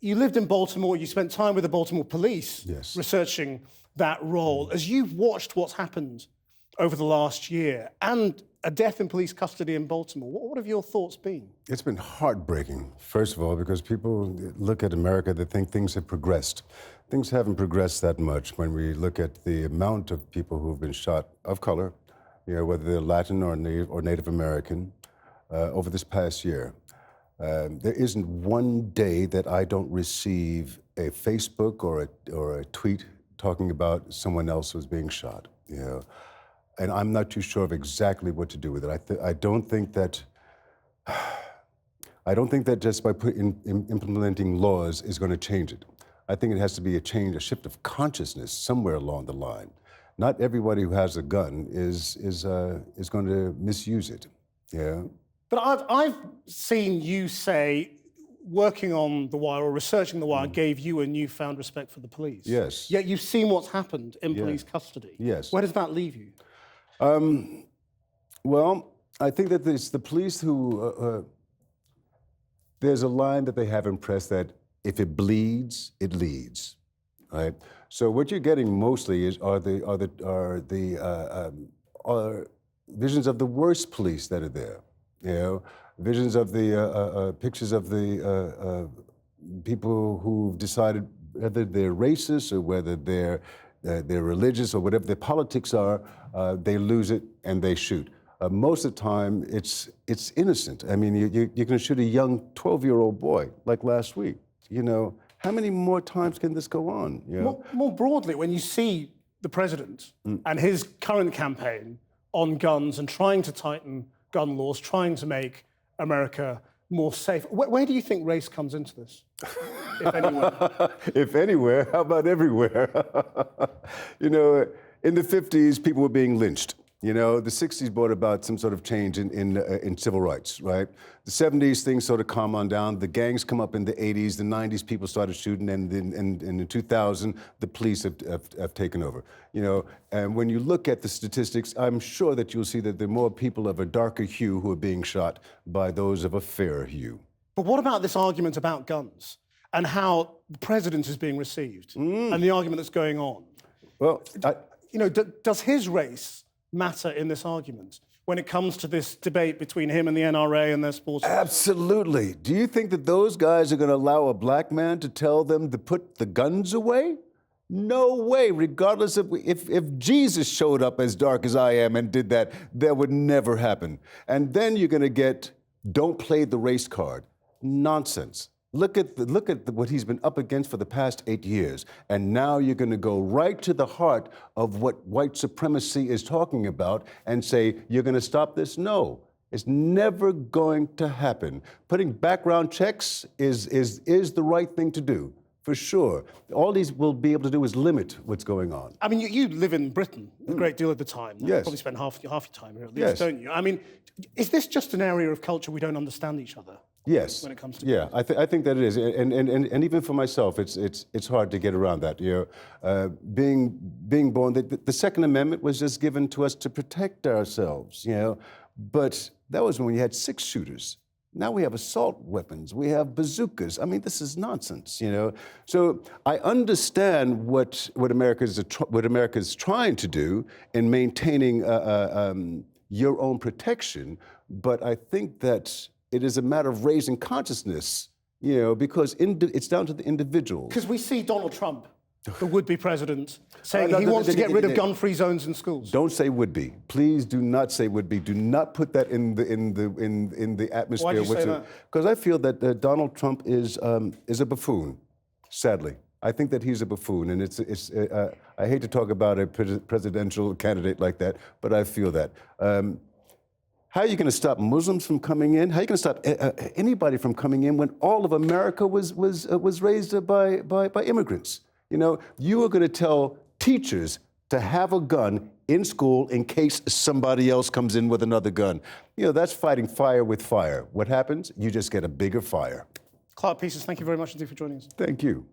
you lived in Baltimore, you spent time with the Baltimore police Yes. researching that role. As you've watched what's happened over the last year and a death in police custody in Baltimore, what have your thoughts been? It's been heartbreaking, first of all, because people look at America, they think things have progressed. Things haven't progressed that much when we look at the amount of people who've been shot of color, whether they're Latin or Native American, over this past year. There isn't one day that I don't receive a Facebook or a tweet talking about someone else who's being shot. And I'm not too sure of exactly what to do with it. I don't think that just by implementing laws is going to change it. I think it has to be a shift of consciousness somewhere along the line. Not everybody who has a gun is going to misuse it. Yeah. But I've seen you say working on The Wire or researching The Wire gave you a newfound respect for the police. Yes. Yet you've seen what's happened in police custody. Yes. Where does that leave you? Well, I think that it's the police who, there's a line that they have impressed that if it bleeds, it leads, right? So what you're getting mostly are visions of the worst police that are there, visions of the pictures of the people who've decided whether they're racist or whether they're religious or whatever their politics are, they lose it and they shoot. Most of the time, it's innocent. I mean, you're going to shoot a young 12-year-old boy like last week. How many more times can this go on? More broadly, when you see the president and his current campaign on guns and trying to tighten gun laws, trying to make America more safe, where do you think race comes into this, if anywhere? If anywhere, how about everywhere? In the 50s, people were being lynched. The 60s brought about some sort of change in civil rights, right? The 70s, things sort of calm on down. The gangs come up in the 80s. The 90s, people started shooting. And in 2000, the police have taken over. And when you look at the statistics, I'm sure that you'll see that there are more people of a darker hue who are being shot by those of a fairer hue. But what about this argument about guns and how the president is being received and the argument that's going on? Well, does his race matter in this argument when it comes to this debate between him and the NRA and their sports? Absolutely. Do you think that those guys are going to allow a black man to tell them to put the guns away? No way. Regardless of if Jesus showed up as dark as I am and did that, that would never happen. And then you're going to get, don't play the race card. Nonsense. Look at what he's been up against for the past 8 years. And now you're going to go right to the heart of what white supremacy is talking about and say, you're going to stop this? No, it's never going to happen. Putting background checks is the right thing to do, for sure. All these will be able to do is limit what's going on. I mean, you live in Britain a great deal of the time. Yes. You probably spend half your time here at least, don't you? I mean, is this just an area of culture we don't understand each other? Yes. When it comes to I think that it is, and even for myself, it's hard to get around that. Being born, the Second Amendment was just given to us to protect ourselves. But that was when we had 6 shooters. Now we have assault weapons, we have bazookas. I mean, this is nonsense. So I understand what America is trying to do in maintaining your own protection, but I think that it is a matter of raising consciousness, because it's down to the individual. Because we see Donald Trump, the would-be president, saying he wants to get rid of gun-free zones in schools. Don't say would-be. Please do not say would-be. Do not put that in the atmosphere. Why do you say that? Because I feel that Donald Trump is a buffoon, sadly. I think that he's a buffoon, and I hate to talk about a presidential candidate like that, but I feel that. How are you going to stop Muslims from coming in? How are you going to stop anybody from coming in when all of America was raised by immigrants? You are going to tell teachers to have a gun in school in case somebody else comes in with another gun. That's fighting fire with fire. What happens? You just get a bigger fire. Clarke Peters, thank you very much indeed for joining us. Thank you.